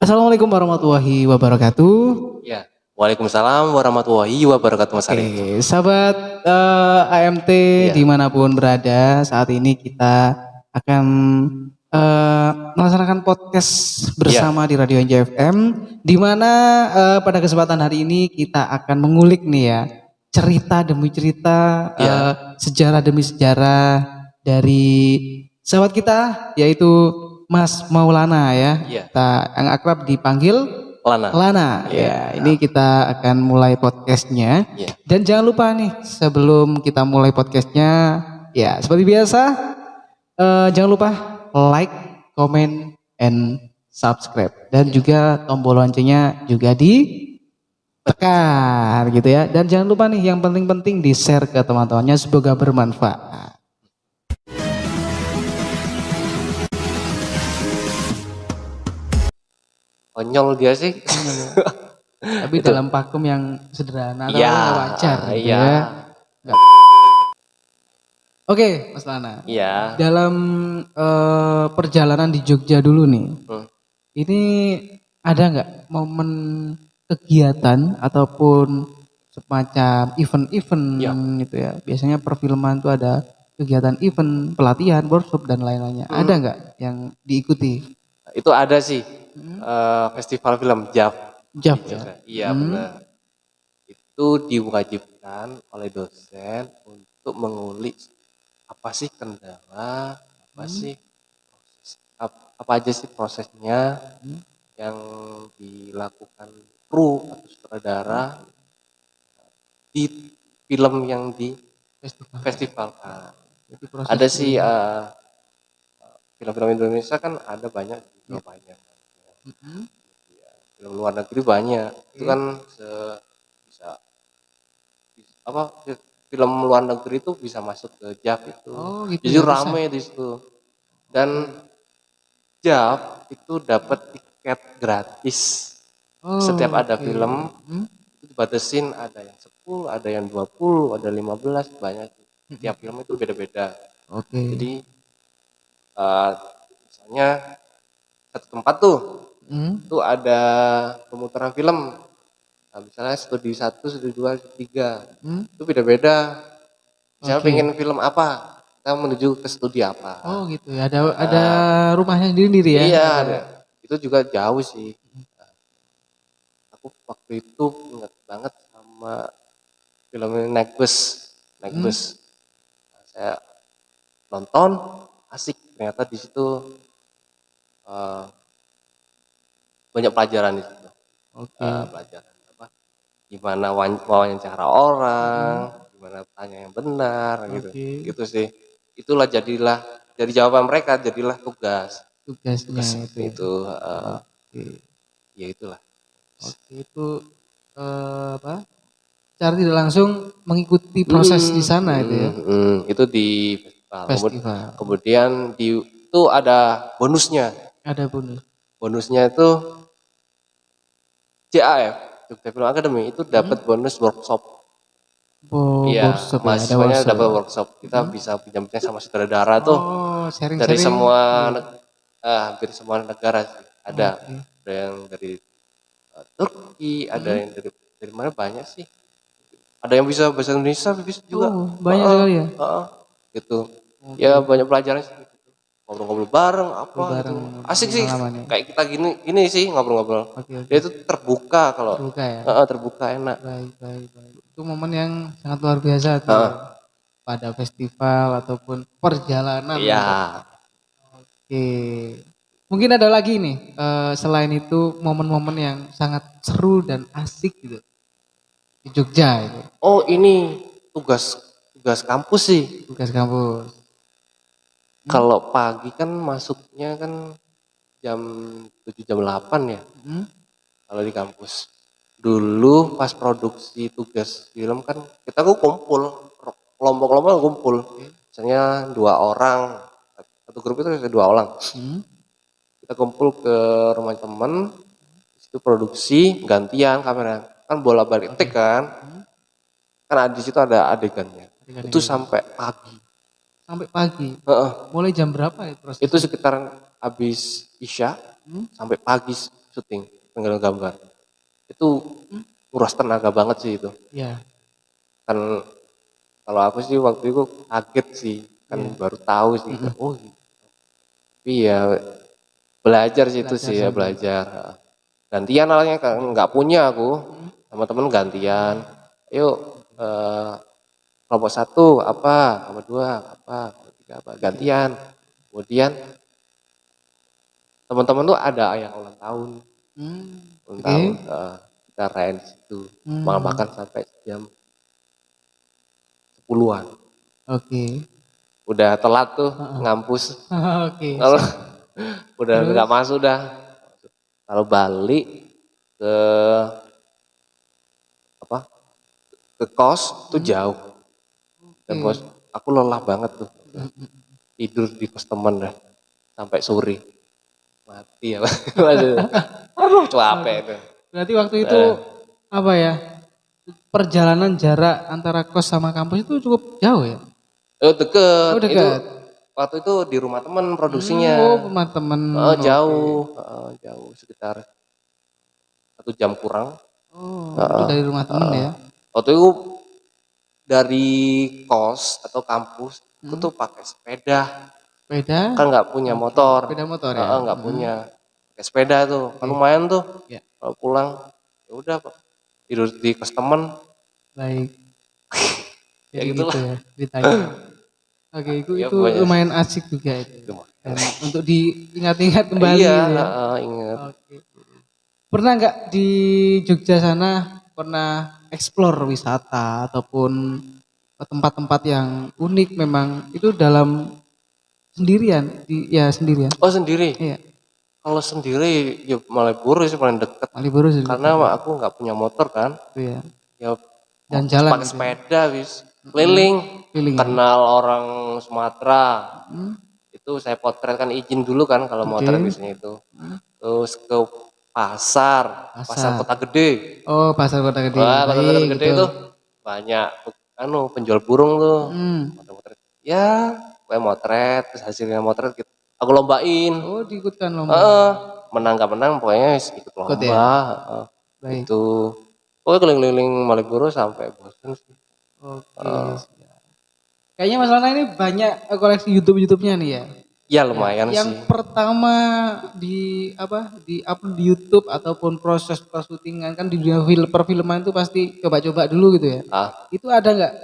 Assalamualaikum warahmatullahi wabarakatuh. Ya, Waalaikumsalam warahmatullahi wabarakatuh Mas Arif. Oke, sahabat AMT Iya, dimanapun berada, saat ini kita akan melaksanakan podcast iya, bersama di Radio NJFM, di mana pada kesempatan hari ini kita akan mengulik nih ya cerita demi cerita, iya, sejarah demi sejarah dari sahabat kita, yaitu Mas Maulana ya, iya. kita yang akrab dipanggil Lana. Lana. Iya, Ya, ini kita akan mulai podcastnya. iya. Dan jangan lupa nih, sebelum kita mulai podcastnya, ya seperti biasa, jangan lupa like, comment, and subscribe. Dan juga tombol loncengnya juga ditekan gitu ya. Dan jangan lupa nih, yang penting-penting di-share ke teman-temannya, semoga bermanfaat. Konyol dia sih. Tapi Itu. dalam pakem yang sederhana atau Iya, wajar gitu iya, ya. Oke, Mas Lana. iya. Dalam perjalanan di Jogja dulu nih, Hmm. ini ada nggak momen kegiatan ataupun semacam event-event Iya. gitu ya? Biasanya perfilman tuh ada kegiatan event, pelatihan, workshop dan lain-lainnya. Ada nggak yang diikuti? Itu ada sih festival film JAF JAF di ya? Jogja. Iya, benar. Itu diwajibkan oleh dosen untuk mengulik apa sih kendala, apa sih proses, apa aja sih prosesnya yang dilakukan kru atau sutradara di film yang di Festival. festivalkan. Jadi proses Ada sih film-film Indonesia kan ada banyak juga banyak. Ya, film luar negeri banyak. Itu kan bisa apa film luar negeri itu bisa masuk ke JAF itu. Oh gitu Jadi ya, bisa. rame di situ. Dan JAF itu dapat tiket gratis. Oh, Setiap ada oke. film itu dibatasin, ada yang 10, ada yang 20, ada 15, banyak. Tiap film itu beda-beda. Oke. Jadi misalnya satu tempat tuh itu ada pemutaran film. Nah, misalnya studi 1, studi 2, studi 3. Itu beda-beda. Misalnya Oke. pengen film apa, kita menuju ke studi apa. Oh gitu ya, ada rumahnya sendiri ya? Iya, itu juga jauh sih. Aku waktu itu ingat banget sama film ini naik bus. Nah, saya nonton, asik. Ternyata di situ banyak pelajaran di situ. Oke. Pelajaran apa? Gimana wawancara orang, gimana tanya yang benar, gitu. Oke. Gitu sih. Itulah jadilah dari jawaban mereka jadilah tugas. Tugasnya itu ya. Itu Oke. ya itulah. Oke, itu apa? Secara tidak langsung mengikuti proses di sana itu ya. Itu di festival. Festival. Kemudian itu ada bonusnya. Ada bonus. Bonusnya itu JAF, Jogja Film Academy itu dapat bonus workshop. Iya, Workshop ya, ada mahasiswanya workshop. dapat workshop. Kita bisa pinjam-pinjam sama sutradara tuh Oh, dari sharing-sharing. semua hampir semua negara sih. Ada. Oke. Ada yang dari Turki, ada yang dari mana banyak sih. Ada yang bisa bahasa Indonesia bisa juga. Oh, banyak sekali ya. Gitu. Ya banyak pelajaran sih. Ngobrol-ngobrol bareng apa Ngobrol bareng, gitu. Asik sih. pengalamannya. Kayak kita gini sih ngobrol-ngobrol. Oke. Dia itu terbuka kalau Terbuka ya. terbuka enak. Baik. Itu momen yang sangat luar biasa tuh. Pada festival ataupun perjalanan. Iya. Oke. Mungkin ada lagi nih, selain itu momen-momen yang sangat seru dan asik gitu di Jogja itu. Oh ini tugas kampus sih. Tugas kampus. Kalau pagi kan masuknya kan jam 7 jam 8 ya. Kalau di kampus. Dulu pas produksi tugas film kan kita kumpul, kelompok-kelompok kumpul. Misalnya 2 orang, satu grup itu ada 2 orang. Kita kumpul ke rumah temen, itu produksi gantian kamera. Kan bola balik take kan. Kan di situ ada adegannya. Itu sampai pagi. Sampai pagi. Heeh. Mulai jam berapa ya proses? Itu sekitar habis Isya sampai pagi syuting, penggalan gambar. Itu nguras tenaga banget sih itu. Iya. Kan kalau aku sih waktu itu kaget sih, kan baru tahu sih. Oh gitu. Tapi ya belajar sih itu sih ya, belajar. Gantian alatnya kan nggak punya aku, teman-teman gantian. Yuk kelompok 1 apa, kelompok 2 apa, kelompok 3 apa, gantian. Kemudian teman-teman tuh ada yang ulang tahun, ulang tahun, kita rayain di situ, makan sampai jam 10-an. Oke. Udah telat tuh ngampus. Oke. Kalau udah nggak masuk dah. Kalau balik ke apa? Ke kos tuh jauh. Dan bos, aku lelah banget tuh. Tidur di kos temen dah sampai sore. Mati ya. Aduh, capek itu. Berarti waktu itu apa ya? Perjalanan jarak antara kos sama kampus itu cukup jauh ya? Oh deket. Oh, dekat. Itu waktu itu di rumah temen produksinya. Oh, rumah temen. Jauh, jauh sekitar 1 jam kurang. Oh, itu dari rumah temen ya? Waktu itu dari kos atau kampus, aku tuh pakai sepeda. Sepeda? Kan nggak punya motor. Sepeda motor ya? Nggak punya. Pakai sepeda tuh, kan lumayan tuh. Ya. Kalau pulang, ya udah Pak. Tidur di kos temen. Baik. Ya Jadi gitulah. gitu ya ceritanya. Oke, itu lumayan asik juga itu. Dan untuk diingat-ingat kembali. Iya, ya. ingat. Oke. Pernah nggak di Jogja sana pernah explore wisata ataupun tempat-tempat yang unik memang itu dalam sendirian? Sendirian. Oh sendiri? Iya. Kalau sendiri ya Malioboro sih paling deket. Malioboro sih. Karena aku nggak punya motor kan. Iya. Ya Dan jalan pakai sepeda wis keliling. Kenal orang Sumatera. Itu saya potret kan izin dulu kan kalau motor biasanya itu. Terus ke pasar Kota Gede. Oh, pasar Kota Gede. Wah, pasar Kota Gede itu banyak penjual burung tuh. Ya, gue motret, terus hasilnya motret gitu. Aku lombain. Oh, diikutkan lomba. Menang gak menang pokoknya ikut lomba. Itu. Pokoknya keliling-keliling Malioboro sampai bosan sih. Oke. Kayaknya Mas Lana ini banyak koleksi YouTube-nya nih ya. Ya lumayan sih. Yang pertama di upload di YouTube ataupun proses persyutingan kan di dunia perfilman itu pasti coba-coba dulu gitu ya. Itu ada nggak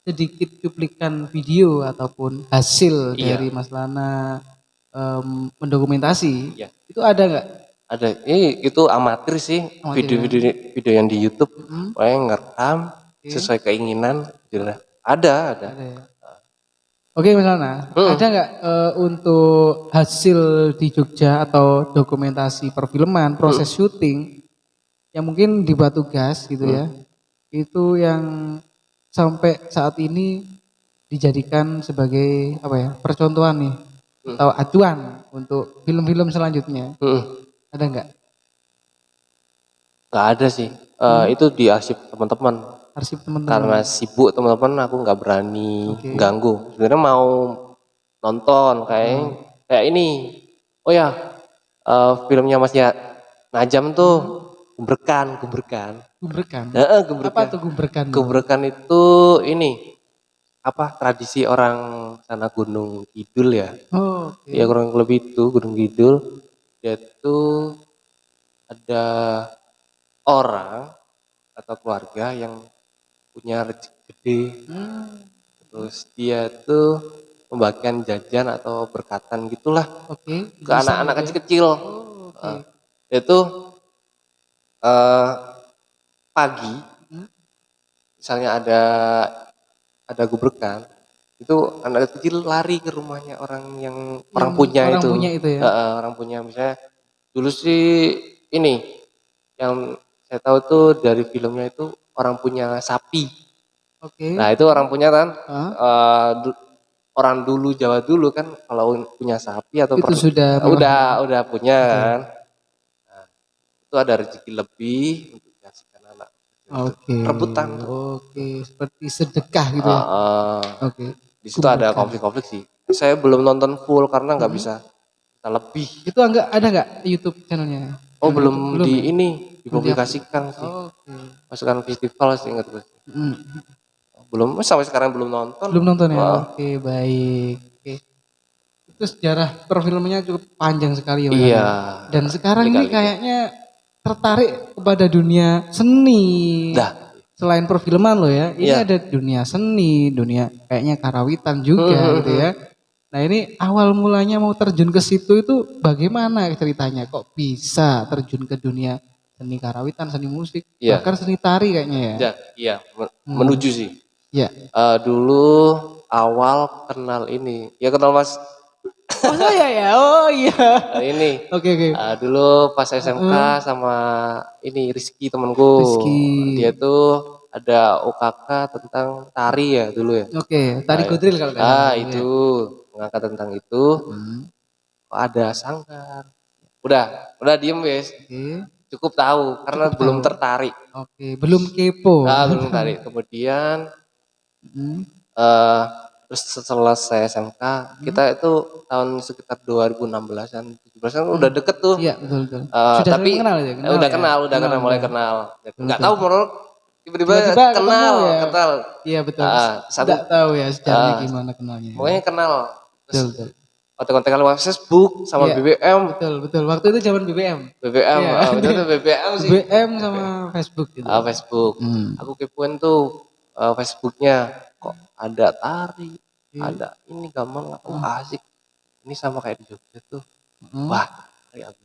sedikit cuplikan video ataupun hasil dari Mas Lana mendokumentasi? Itu ada nggak? Ada. Itu amatir sih, video yang di YouTube. Pokoknya ngerekam sesuai keinginan. Ada. Ya? Oke Mas Lana, ada nggak untuk hasil di Jogja atau dokumentasi perfilman, proses syuting yang mungkin di Batu Gas gitu ya, itu yang sampai saat ini dijadikan sebagai percontohan nih atau acuan untuk film-film selanjutnya? Ada nggak? Nggak ada sih, itu di arsip teman-teman. Karena sibuk teman-teman aku nggak berani ganggu. Sebenarnya mau nonton kayak ini. Oh ya, filmnya Mas Najam tuh Gubrekan. Gubrekan. Gubrekan. Apa tuh Gubrekan? Gubrekan itu ini tradisi orang sana Gunung Kidul ya. Oh, ya kurang lebih itu Gunung Kidul. Yaitu ada orang atau keluarga yang punya rezeki gede, terus dia tuh membagikan jajan atau berkatan gitulah ke anak-anak kecil-kecil. Itu pagi, misalnya ada gubrekan, itu anak kecil lari ke rumahnya orang punya itu. Orang punya misalnya dulu sih ini yang saya tahu tuh dari filmnya itu orang punya sapi. Nah itu orang punya kan, orang dulu Jawa dulu kan kalau punya sapi atau itu udah punya kan. Nah, itu ada rezeki lebih untuk dikasihkan anak. Rebutan. Seperti sedekah gitu ya. Di situ ada konflik-konflik sih. Saya belum nonton full karena nggak bisa lebih. Itu ada nggak YouTube channelnya? Oh Yang belum itu belum di ya? ini Belum dipublikasikan sih. Oke. Pasukan festival sih ingat gue. Mm. Belum sampai sekarang belum nonton. Belum nonton ya? Wah, Oke, baik. Oke. Itu sejarah perfilmnya cukup panjang sekali ya, Mas iya. Ana. Dan sekarang ini Lika-liku. kayaknya tertarik kepada dunia seni. Dah. Selain perfilman loh ya, ini Iya. ada dunia seni, dunia kayaknya karawitan juga gitu ya. Nah ini awal mulanya mau terjun ke situ itu bagaimana ceritanya? Kok bisa terjun ke dunia seni karawitan, seni musik, Iya. bahkan seni tari kayaknya ya? Ya, iya. Hmm. Menuju sih. Ya. Dulu awal kenal ini, ya kenal Mas Oh saya ya, oh iya. ini. Oke oke. Dulu pas SMK Heeh. sama ini Rizky temanku, Rizky. dia tuh ada UKK tentang tari ya dulu ya. Oke, tari godril kalau nggak salah. Itu Ya. mengangkat tentang itu. Hmm. Kok ada sanggar. Udah diem wes. Oke, Cukup tahu karena cukup belum tahu. tertarik. Oke, belum kepo. Belum tertarik. Kemudian Hmm. eh terus setelah saya SMK, kita itu tahun sekitar 2016-an, 17-an udah deket tuh. Iya betul betul. Sudah Tapi sering kenal ya? Kenal udah ya? kenal, mulai udah. kenal. Betul, Nggak betul. tahu menurut tiba-tiba Tiba-tiba ketemu kenal, ya. kenal. Iya betul. Satu, Tidak tahu ya sejarahnya gimana kenalnya. pokoknya kenal. Terus Betul betul. kontak-kontakan lewat Facebook sama Iya. BBM. Betul betul. Waktu itu zaman BBM. BBM, Iya. betul tuh BBM sih. BBM sama Facebook gitu. Facebook. Hmm. Aku kepoin tuh Facebooknya, kok ada tari, Iya. ada ini gampang, asik. Ini sama kayak di Jogja tuh. Hmm. Wah, tertarik aku.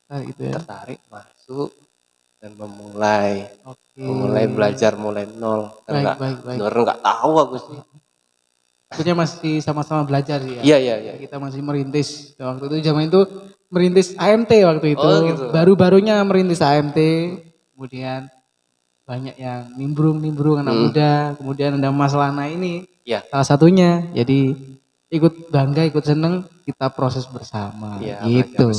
Nah, gitu ya. Tertarik masuk dan memulai belajar mulai nol. Baik, baik. Bener nggak tahu aku sih. Tentunya masih sama-sama belajar ya. Iya. Kita masih merintis. Waktu itu zaman itu merintis AMT waktu itu. Oh, gitu. Baru-barunya merintis AMT. Kemudian banyak yang nimbrung anak muda. Kemudian ada Mas Lana ini. Iya. Salah satunya. Jadi ikut bangga, ikut seneng, kita proses bersama. Iya, gitu.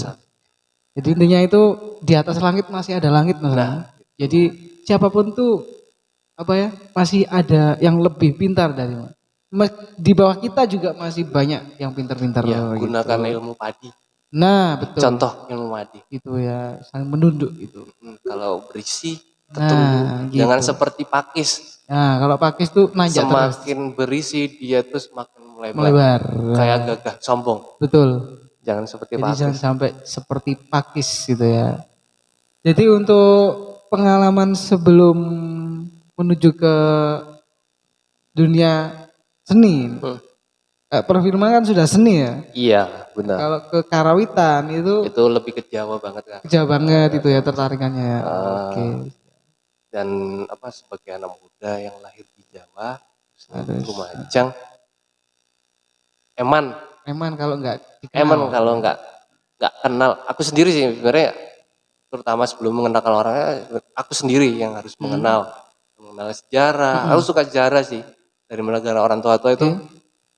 Jadi intinya itu di atas langit masih ada langit Mas. Jadi siapapun tuh masih ada yang lebih pintar dari di bawah kita juga masih banyak yang pintar-pintar Ya, gitu. gunakan ilmu padi. Nah betul. Contoh ilmu padi. Itu ya, saling menunduk gitu. Kalau berisi tertunduk. Gitu. Jangan seperti pakis. Nah kalau pakis tuh nanjak semakin berisi dia tuh semakin melebar. Kayak gagah, sombong. Betul. Jangan seperti Jadi pakis. jangan sampai seperti pakis gitu ya. Jadi untuk pengalaman sebelum menuju ke dunia seni. Perfilman kan sudah seni ya. Iya, benar. Kalau ke karawitan itu lebih ke Jawa banget kan. Jawa banget itu ya tertarikannya. Oke. Dan sebagai anak muda yang lahir di Jawa, Lumajang, Eman kalau nggak kenal. Aku sendiri sih sebenarnya, terutama sebelum mengenalkan orangnya, aku sendiri yang harus mengenal sejarah. Aku suka sejarah sih dari negara orang tua itu.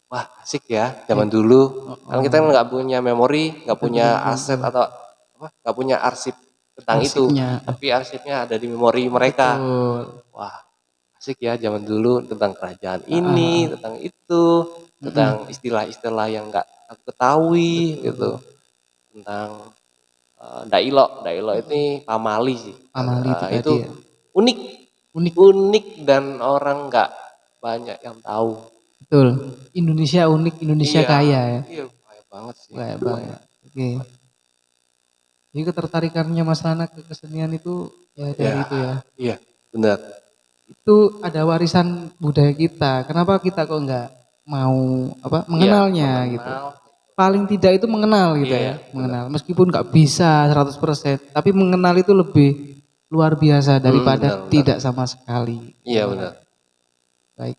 Wah asik ya zaman dulu. Kan kita nggak punya memori, nggak punya aset atau nggak punya arsip tentang Arsipnya. itu. Tapi arsipnya ada di memori mereka. Betul. Wah asik ya zaman dulu tentang kerajaan ini, tentang itu, tentang istilah-istilah yang nggak aku ketahui gitu. Tentang Dailo ini pamali sih. Pamali itu ya. unik dan orang nggak banyak yang tahu. Betul. Indonesia unik, Indonesia kaya ya. Iya, kaya banget sih. Kaya banget. Oke. Jadi ketertarikannya Mas Lana ke kesenian itu ya dari itu ya. Iya, benar. Itu ada warisan budaya kita. Kenapa kita kok nggak mau mengenalnya gitu? Paling tidak itu mengenal gitu ya. Mengenal. Meskipun nggak bisa 100%, tapi mengenal itu lebih luar biasa daripada tidak sama sekali. Iya benar. Baik.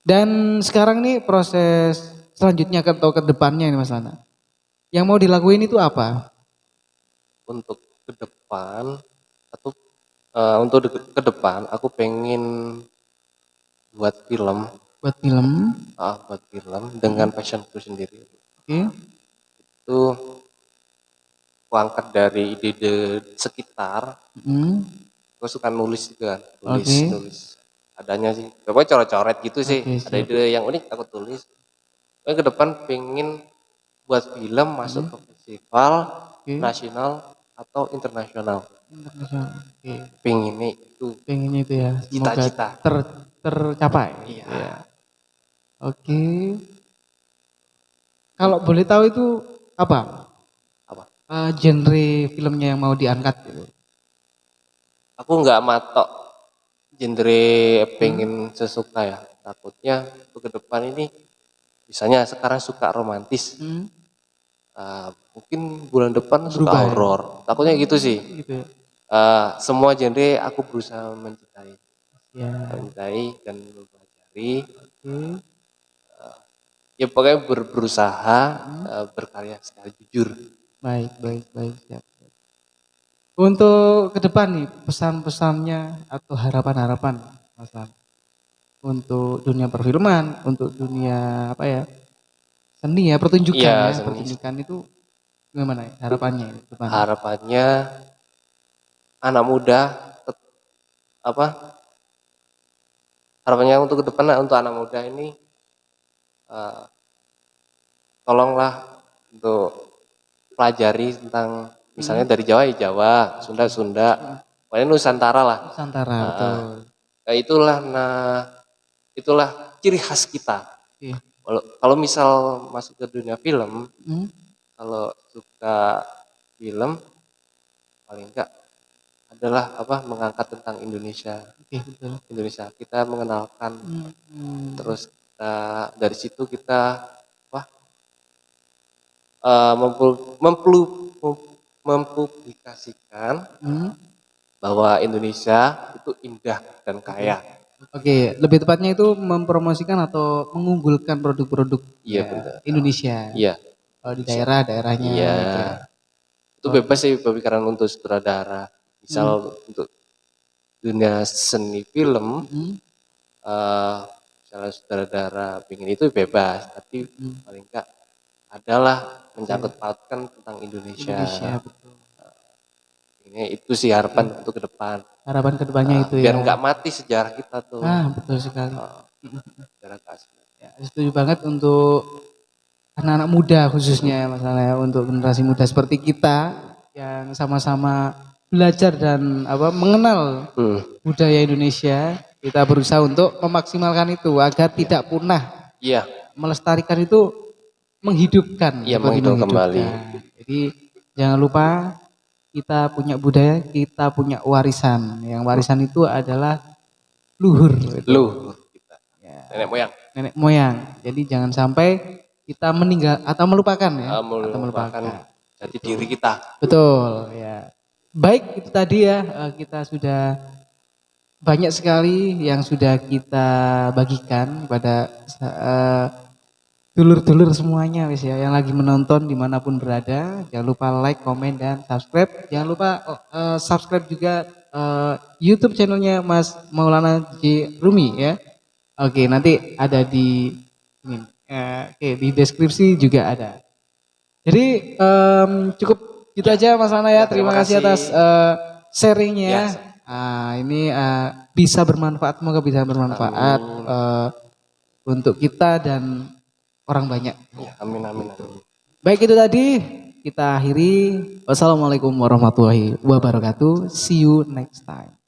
Dan sekarang nih proses selanjutnya atau ke depannya ini Mas Lana. Yang mau dilakuin itu apa? Untuk ke depan aku pengen buat film. Buat film dengan passionku sendiri. Oke. Itu aku angkat dari ide sekitar. Aku suka nulis juga, nulis. Adanya sih, pokoknya coret-coret gitu sih. Ada ide yang unik aku tulis. Ke depan pengen buat film masuk ke festival nasional atau internasional. Internasional. Oke. Pengennya itu Pengennya itu ya. Semoga cita-cita. tercapai. Iya. Ya. Oke. Kalau boleh tahu itu apa? Apa? Genre filmnya yang mau diangkat gitu. Aku nggak matok genre pengen sesuka ya. Takutnya untuk ke depan ini, misalnya sekarang suka romantis, mungkin bulan depan suka Berubah ya? horor. Takutnya gitu sih. Gitu. Semua genre aku berusaha mencintai, Ya. dan mempelajari. Oke. Ya pokoknya berusaha berkarya secara jujur. Baik, baik, baik. Siap. Untuk ke depan nih, pesan-pesannya atau harapan-harapan, Mas Lam, untuk dunia perfilman, untuk dunia apa ya, seni ya, pertunjukan Iya, ya, seni. pertunjukan itu gimana ya, harapannya ke depan? Harapannya anak muda apa? Harapannya untuk ke depan untuk anak muda ini, tolonglah untuk pelajari tentang misalnya dari Jawa ya Jawa, Sunda Sunda, pokoknya Nusantara lah. Nusantara, betul. Itulah ciri khas kita. Oke. Kalau misal masuk ke dunia film, kalau suka film paling enggak adalah mengangkat tentang Indonesia. Oke, betul. Indonesia kita mengenalkan, terus dari situ kita mempublikasikan bahwa Indonesia itu indah dan kaya. Oke, lebih tepatnya itu mempromosikan atau mengunggulkan produk-produk Iya, benar. Indonesia. Iya. Di daerah-daerahnya. Iya. Gitu ya. Itu bebas sih pemikiran untuk sutradara. Misal untuk dunia seni film, misalnya sutradara pengen itu bebas, tapi paling enggak adalah mencangkut pautkan tentang Indonesia. Betul. Ini itu sih harapan untuk ke depan. Harapan kedepannya itu biar ya. nggak mati sejarah kita tuh. Betul sekali. Sejarah keaslian. Ya, setuju banget untuk anak-anak muda khususnya masalahnya, untuk generasi muda seperti kita yang sama-sama belajar dan mengenal budaya Indonesia. Kita berusaha untuk memaksimalkan itu agar tidak punah. Iya. Melestarikan itu menghidupkan. Iya, menghidupkan kembali. Jadi jangan lupa kita punya budaya, kita punya warisan. Yang warisan itu adalah luhur. Luhur kita. Ya. Nenek moyang. Jadi jangan sampai kita meninggal atau melupakan ya. Atau melupakan jati diri kita. Betul ya. Baik, itu tadi ya, kita sudah banyak sekali yang sudah kita bagikan kepada dulur-dulur semuanya wis ya, yang lagi menonton dimanapun berada. Jangan lupa like, komen, dan subscribe. Jangan lupa subscribe juga YouTube channelnya Mas Maulana J Rumi ya. Oke, nanti ada di di deskripsi juga ada. Jadi cukup gitu aja Mas Lana ya. Terima kasih atas sharingnya. Ini bisa bermanfaat, semoga bisa bermanfaat untuk kita dan orang banyak. Amin. Baik, itu tadi kita akhiri. Wassalamualaikum warahmatullahi wabarakatuh. See you next time.